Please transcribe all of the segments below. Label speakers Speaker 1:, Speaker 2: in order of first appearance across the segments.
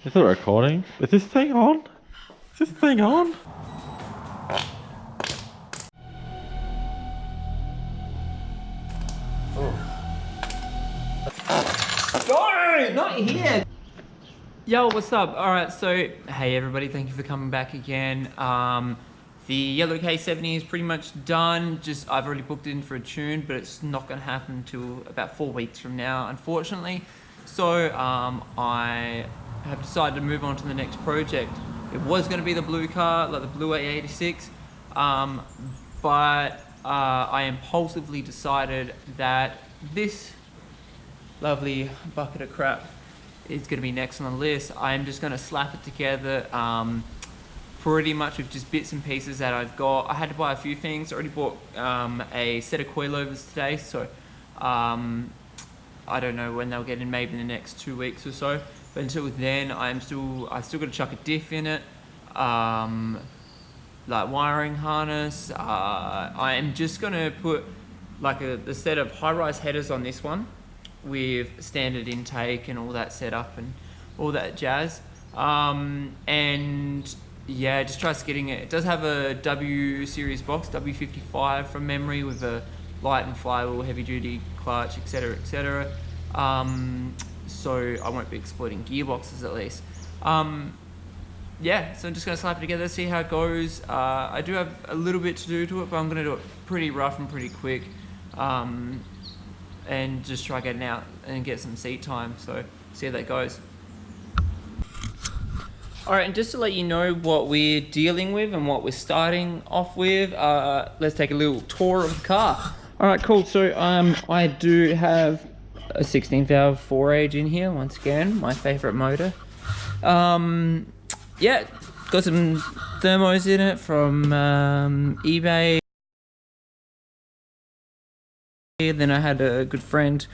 Speaker 1: Is it recording? Is this thing on? Is this thing on?
Speaker 2: No, not here. Yo, what's up? All right, so hey everybody, thank you for coming back again. The yellow K70 is pretty much done. I've already booked it in for a tune, but it's not going to happen until about 4 weeks from now, unfortunately. So I have decided to move on to the next project. It was going to be the blue car, like the blue AE86, but I impulsively decided that this lovely bucket of crap is going to be next on the list. I'm just going to slap it together pretty much with just bits and pieces that I've got. I had to buy a few things. I already bought a set of coilovers today, so I don't know when they'll get in, maybe in the next 2 weeks or so. But until then, I still got to chuck a diff in it, like wiring harness. I am just gonna put like the set of high-rise headers on this one with standard intake and all that setup and all that jazz. And yeah, just trust getting it. It does have a W series box, W55 from memory, with a light and flywheel, heavy duty clutch, etc, etc. So I won't be exploiting gearboxes at least. Yeah, so I'm just gonna slap it together, see how it goes. I do have a little bit to do to it, but I'm gonna do it pretty rough and pretty quick. And just try getting out and get some seat time, so see how that goes. Alright, and just to let you know what we're dealing with and what we're starting off with, let's take a little tour of the car. Alright, cool. So I do have a 16 valve 4-age in here, once again, my favorite motor. Yeah, got some thermos in it from eBay. Then I had a good friend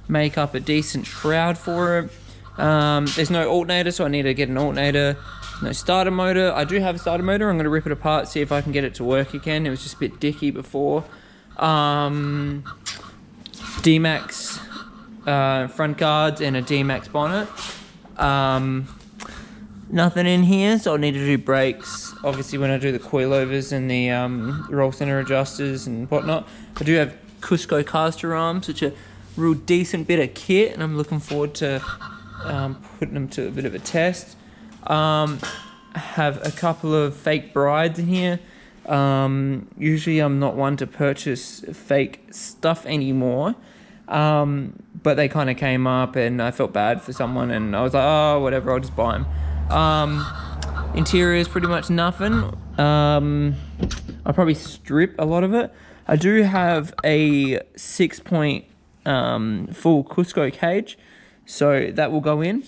Speaker 2: make up a decent shroud for it. There's no alternator, so I need to get an alternator. No starter motor. I do have a starter motor. I'm going to rip it apart, see if I can get it to work again. It was just a bit dicky before. D-Max front guards and a D-Max bonnet. Nothing in here, so I'll need to do brakes. Obviously when I do the coilovers and the roll center adjusters and whatnot. I do have Cusco caster arms, which are a real decent bit of kit, and I'm looking forward to putting them to a bit of a test. Have a couple of fake brides in here. Usually I'm not one to purchase fake stuff anymore, but they kind of came up and I felt bad for someone, and I was like, oh, whatever, I'll just buy them. Interior is pretty much nothing. I'll probably strip a lot of it. I do have a 6-point full Cusco cage, so that will go in.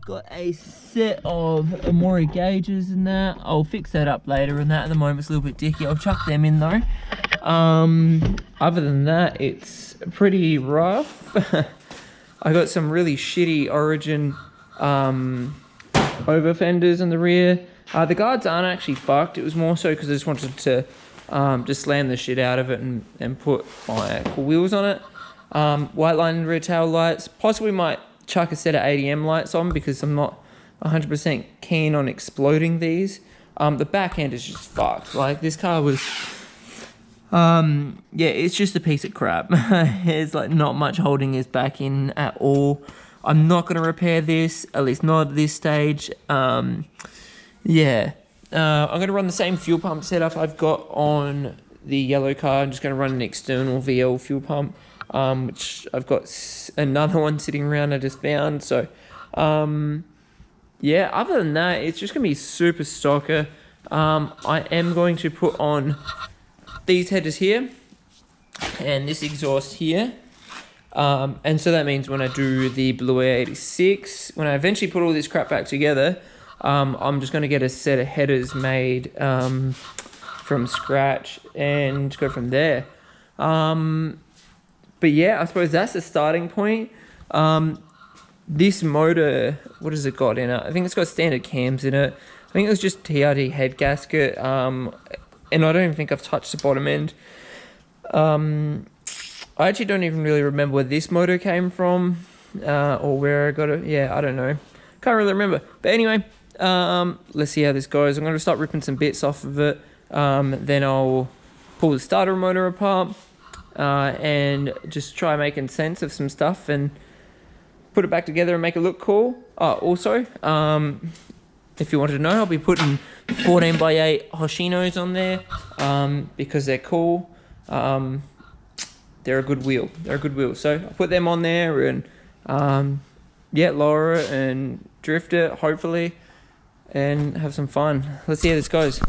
Speaker 2: Got a set of Mohr gauges in that. I'll fix that up later, and that at the moment it's a little bit dicky. I'll chuck them in though. Other than that, it's pretty rough. I got some really shitty Origin over fenders in the rear. The guards aren't actually fucked. It was more so because I just wanted to just slam the shit out of it and put my cool wheels on it. White line rear tail lights. Possibly might chuck a set of ADM lights on because I'm not 100% keen on exploding these. The back end is just fucked. Like, this car was, yeah, it's just a piece of crap. It's like not much holding his back in at all. I'm not going to repair this, at least not at this stage. Yeah. I'm going to run the same fuel pump setup I've got on the yellow car. I'm just going to run an external VL fuel pump, which I've got another one sitting around I just found. So, yeah, other than that, it's just going to be super stocker. I am going to put on these headers here and this exhaust here. And so that means when I do the blue AE86, when I eventually put all this crap back together, I'm just going to get a set of headers made from scratch and go from there. But yeah, I suppose that's the starting point. This motor, what has it got in it? I think it's got standard cams in it. I think it was just TRD head gasket, and I don't even think I've touched the bottom end. I actually don't even really remember where this motor came from, or where I got it. Yeah, I don't know. Can't really remember. But anyway, let's see how this goes. I'm going to start ripping some bits off of it. Then I'll pull the starter motor apart and just try making sense of some stuff and put it back together and make it look cool. Also, if you wanted to know, I'll be putting 14x8 Hoshinos on there because they're cool. They're a good wheel. So I'll put them on there and lower it and drift it, hopefully, and have some fun. Let's see how this goes.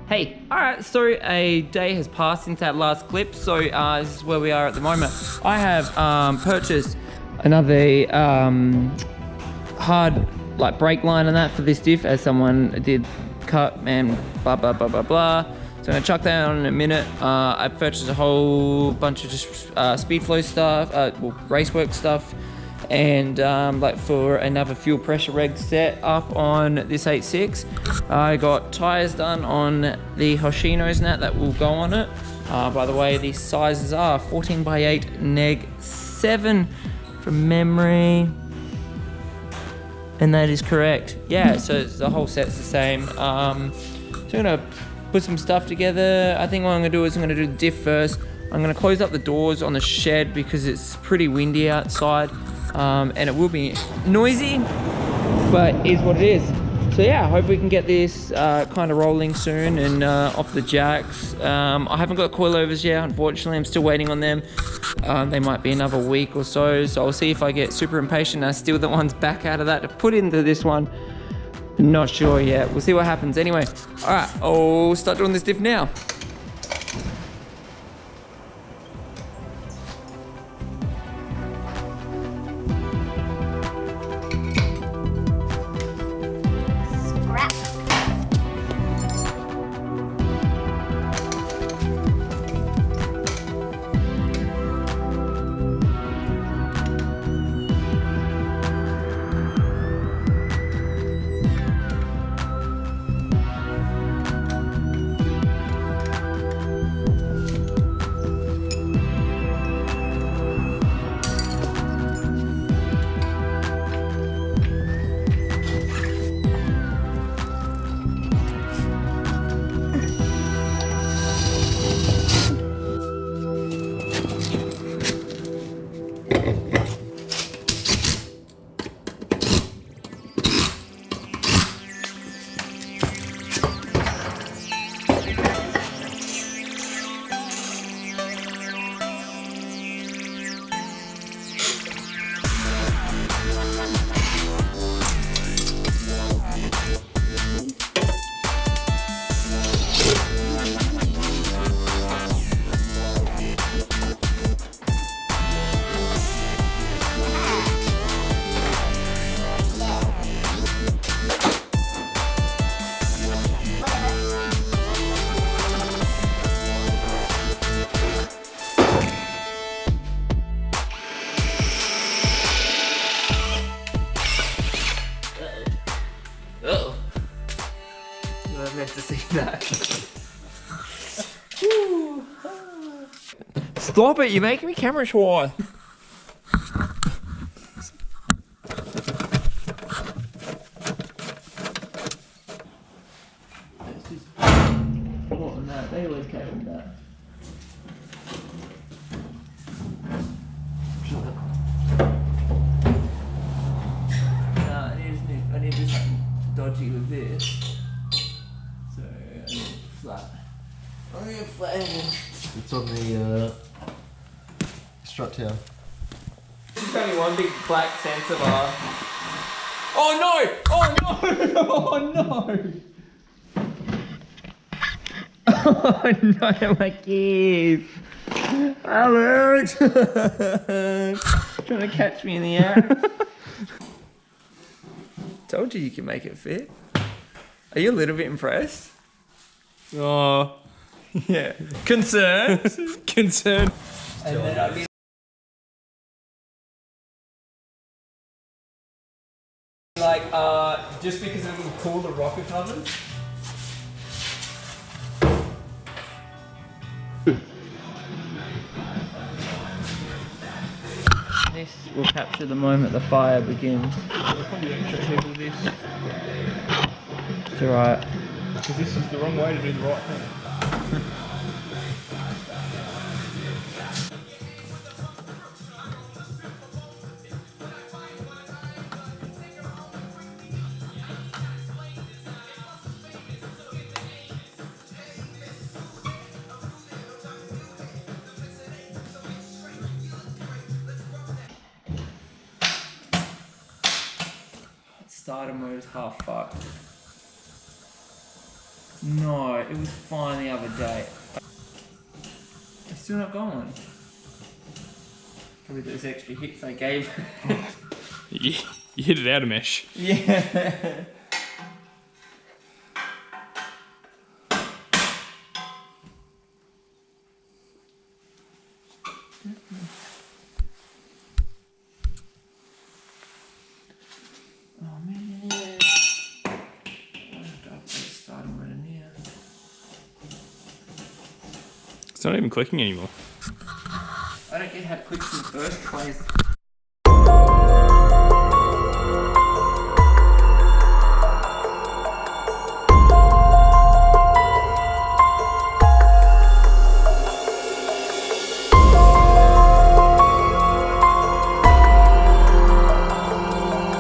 Speaker 2: Hey, alright, so a day has passed since that last clip, so this is where we are at the moment. I have purchased another hard brake line and that for this diff, as someone did cut and blah blah blah blah blah. So I'm gonna chuck that on in a minute. I purchased a whole bunch of just speed flow stuff, racework stuff, and for another fuel pressure reg set up on this 86. I got tires done on the Hoshinos and that will go on it. By the way, these sizes are 14x8 neg 7 from memory, and that is correct. Yeah, so the whole set's the same. So I'm gonna put some stuff together. I think what I'm gonna do is I'm gonna do the diff first. I'm gonna close up the doors on the shed because it's pretty windy outside. And it will be noisy, but is what it is. So yeah, I hope we can get this kind of rolling soon and off the jacks. I haven't got coilovers yet, unfortunately. I'm still waiting on them. They might be another week or so. So I'll see if I get super impatient and I steal the ones back out of that to put into this one. Not sure yet. We'll see what happens. Anyway, all right, I'll start doing this diff now. Stop it, you're making me camera shy. They always carry that. I need to do something dodgy with this. So I need flat. I need a flat handle.
Speaker 3: It's on the strut here.
Speaker 2: This is only one big black sensor bar. Oh no! Oh no! Oh no! Oh no, my keys! Alex! Trying to catch me in the air. Told you can make it fit. Are you a little bit impressed?
Speaker 4: Oh,
Speaker 2: Yeah. Concerned?
Speaker 4: concerned.
Speaker 2: And then I'll be like, just because it was cool, the rocker covers. This will capture the moment the fire begins. It's alright.
Speaker 4: Because this is the wrong way to do the right thing.
Speaker 2: Starter mode is half fucked. No, it was fine the other day. It's still not going. Probably those extra hits I gave.
Speaker 4: You hit it out of mesh.
Speaker 2: Yeah. Oh man, yeah. I have to update starting mode in here.
Speaker 4: It's not even clicking anymore.
Speaker 2: I don't get how it clicks in the first place.